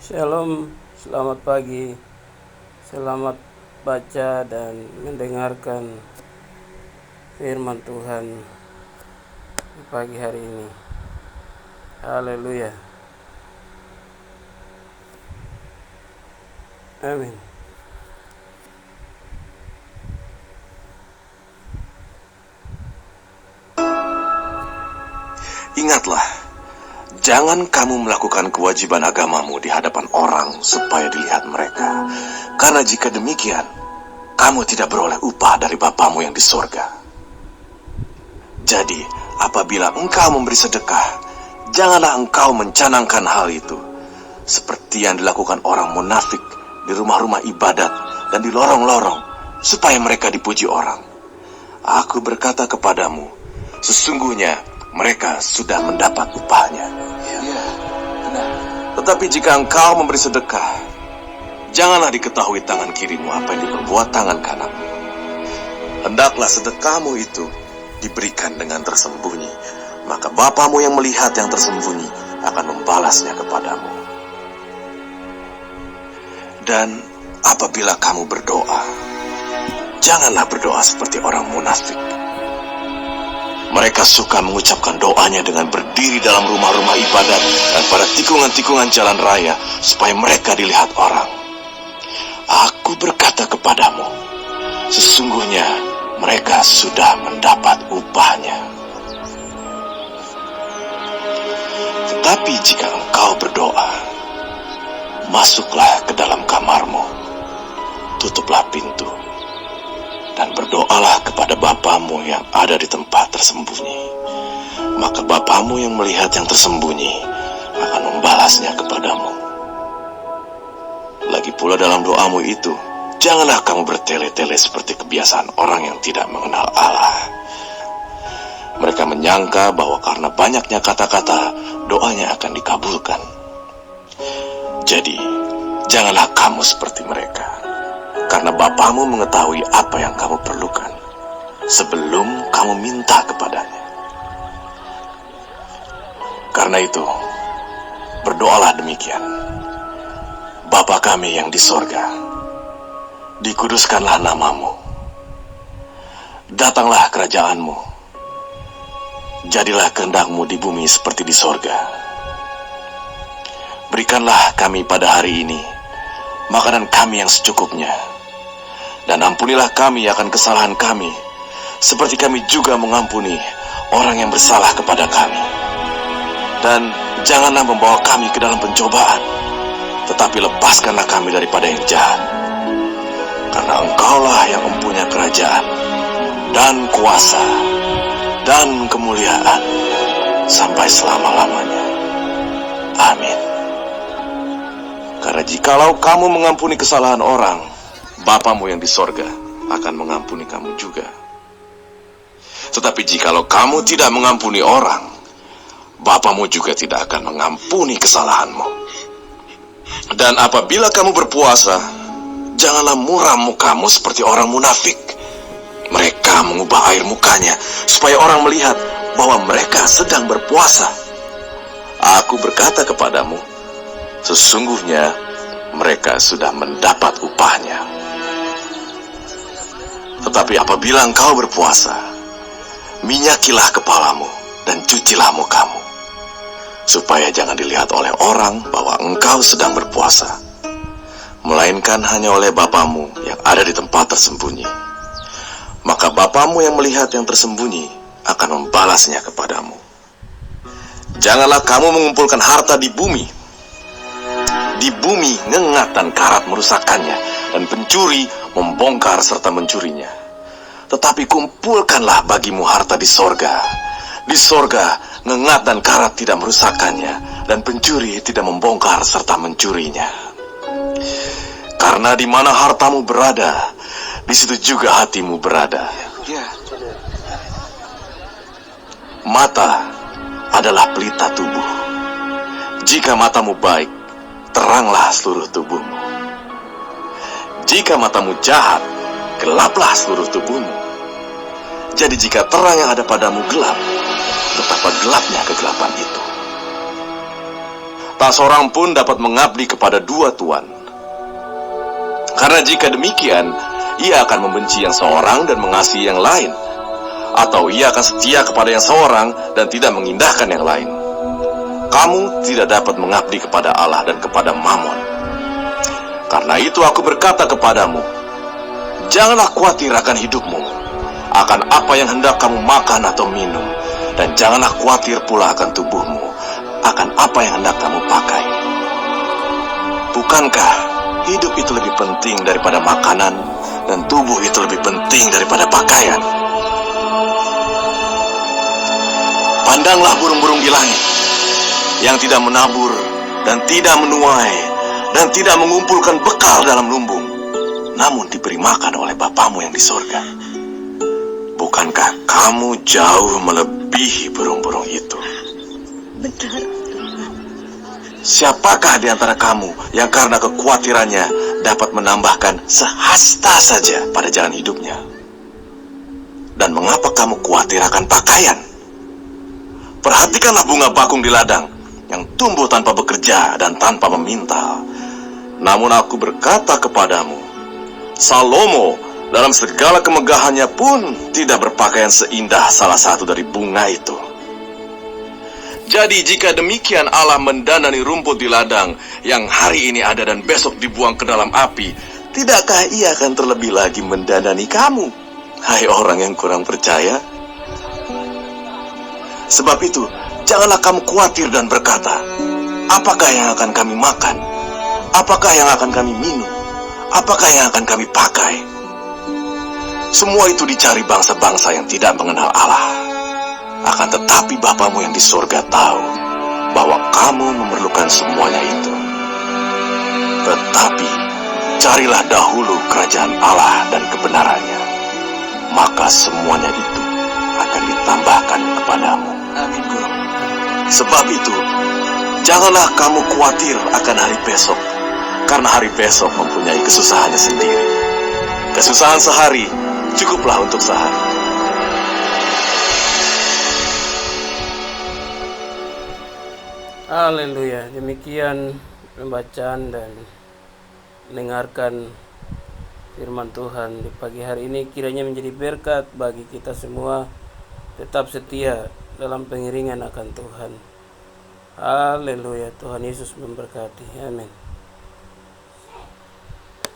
Shalom, selamat pagi. Selamat baca dan mendengarkan firman Tuhan di pagi hari ini. Haleluya. Amin. Ingatlah, jangan kamu melakukan kewajiban agamamu di hadapan orang supaya dilihat mereka. Karena jika demikian, kamu tidak beroleh upah dari Bapamu yang di sorga. Jadi, apabila engkau memberi sedekah, janganlah engkau mencanangkan hal itu, seperti yang dilakukan orang munafik di rumah-rumah ibadat dan di lorong-lorong, supaya mereka dipuji orang. Aku berkata kepadamu, sesungguhnya mereka sudah mendapat upahnya. Tetapi jika engkau memberi sedekah, janganlah diketahui tangan kirimu apa yang diperbuat tangan kananmu. Hendaklah sedekahmu itu diberikan dengan tersembunyi, maka Bapamu yang melihat yang tersembunyi akan membalasnya kepadamu. Dan apabila kamu berdoa, janganlah berdoa seperti orang munafik. Mereka suka mengucapkan doanya dengan berdiri dalam rumah-rumah ibadat dan pada tikungan-tikungan jalan raya supaya mereka dilihat orang. Aku berkata kepadamu, sesungguhnya mereka sudah mendapat upahnya. Tetapi jika engkau berdoa, masuklah ke dalam kamarmu, tutuplah pintu, dan berdoalah kepada Bapamu yang ada di tempat tersembunyi. Maka Bapamu yang melihat yang tersembunyi akan membalasnya kepadamu. Lagi pula dalam doamu itu, janganlah kamu bertele-tele seperti kebiasaan orang yang tidak mengenal Allah. Mereka menyangka bahwa karena banyaknya kata-kata, doanya akan dikabulkan. Jadi, janganlah kamu seperti mereka, karena Bapamu mengetahui apa yang kamu perlukan sebelum kamu minta kepadanya. Karena itu, berdoalah demikian. Bapa kami yang di sorga, dikuduskanlah namamu. Datanglah kerajaanmu. Jadilah kehendakmu di bumi seperti di sorga. Berikanlah kami pada hari ini makanan kami yang secukupnya. Dan ampunilah kami akan kesalahan kami, seperti kami juga mengampuni orang yang bersalah kepada kami. Dan janganlah membawa kami ke dalam pencobaan, tetapi lepaskanlah kami daripada yang jahat. Karena Engkaulah yang mempunyai kerajaan, dan kuasa, dan kemuliaan, sampai selama-lamanya. Amin. Karena jikalau kamu mengampuni kesalahan orang, Bapamu yang di sorga akan mengampuni kamu juga. Tetapi jikalau kamu tidak mengampuni orang, Bapamu juga tidak akan mengampuni kesalahanmu. Dan apabila kamu berpuasa, janganlah muram mukamu seperti orang munafik. Mereka mengubah air mukanya supaya orang melihat bahwa mereka sedang berpuasa. Aku berkata kepadamu, sesungguhnya mereka sudah mendapat upahnya. Tetapi apabila engkau berpuasa, minyakilah kepalamu dan cucilah mukamu, supaya jangan dilihat oleh orang bahwa engkau sedang berpuasa, melainkan hanya oleh Bapamu yang ada di tempat tersembunyi. Maka Bapamu yang melihat yang tersembunyi akan membalasnya kepadamu. Janganlah kamu mengumpulkan harta di bumi. Di bumi ngengat dan karat merusakkannya, dan pencuri membongkar serta mencurinya. Tetapi kumpulkanlah bagimu harta di sorga. Di sorga ngengat dan karat tidak merusakkannya, dan pencuri tidak membongkar serta mencurinya. Karena di mana hartamu berada, di situ juga hatimu berada. Mata adalah pelita tubuh. Jika matamu baik, teranglah seluruh tubuhmu. Jika matamu jahat, gelaplah seluruh tubuhmu. Jadi jika terang yang ada padamu gelap, betapa gelapnya kegelapan itu. Tak seorang pun dapat mengabdi kepada dua tuan. Karena jika demikian, ia akan membenci yang seorang dan mengasihi yang lain, atau ia akan setia kepada yang seorang dan tidak mengindahkan yang lain. Kamu tidak dapat mengabdi kepada Allah dan kepada Mammon. Karena itu aku berkata kepadamu, janganlah khawatir akan hidupmu, akan apa yang hendak kamu makan atau minum, dan janganlah khawatir pula akan tubuhmu, akan apa yang hendak kamu pakai. Bukankah hidup itu lebih penting daripada makanan, dan tubuh itu lebih penting daripada pakaian? Pandanglah burung-burung di langit, yang tidak menabur, dan tidak menuai, dan tidak mengumpulkan bekal dalam lumbung, namun diberi makan oleh Bapamu yang di sorga. Bukankah kamu jauh melebihi burung-burung itu? Benar. Siapakah di antara kamu yang karena kekhawatirannya dapat menambahkan sehasta saja pada jalan hidupnya? Dan mengapa kamu khawatir akan pakaian? Perhatikanlah bunga bakung di ladang, yang tumbuh tanpa bekerja dan tanpa memintal. Namun aku berkata kepadamu, Salomo dalam segala kemegahannya pun tidak berpakaian seindah salah satu dari bunga itu. Jadi jika demikian Allah mendanani rumput di ladang yang hari ini ada dan besok dibuang ke dalam api, tidakkah ia akan terlebih lagi mendanani kamu, hai orang yang kurang percaya? Sebab itu, janganlah kamu khawatir dan berkata, apakah yang akan kami makan? Apakah yang akan kami minum? Apakah yang akan kami pakai? Semua itu dicari bangsa-bangsa yang tidak mengenal Allah. Akan tetapi Bapamu yang di surga tahu bahwa kamu memerlukan semuanya itu. Tetapi carilah dahulu kerajaan Allah dan kebenarannya, maka semuanya itu akan ditambahkan kepadamu. Amin, Guru. Sebab itu, janganlah kamu khawatir akan hari besok, karena hari besok mempunyai kesusahannya sendiri. Kesusahan sehari cukuplah untuk sehari. Haleluya. Demikian pembacaan dan mendengarkan firman Tuhan di pagi hari ini, kiranya menjadi berkat bagi kita semua. Tetap setia dalam pengiringan akan Tuhan. Haleluya. Tuhan Yesus memberkati. Amin.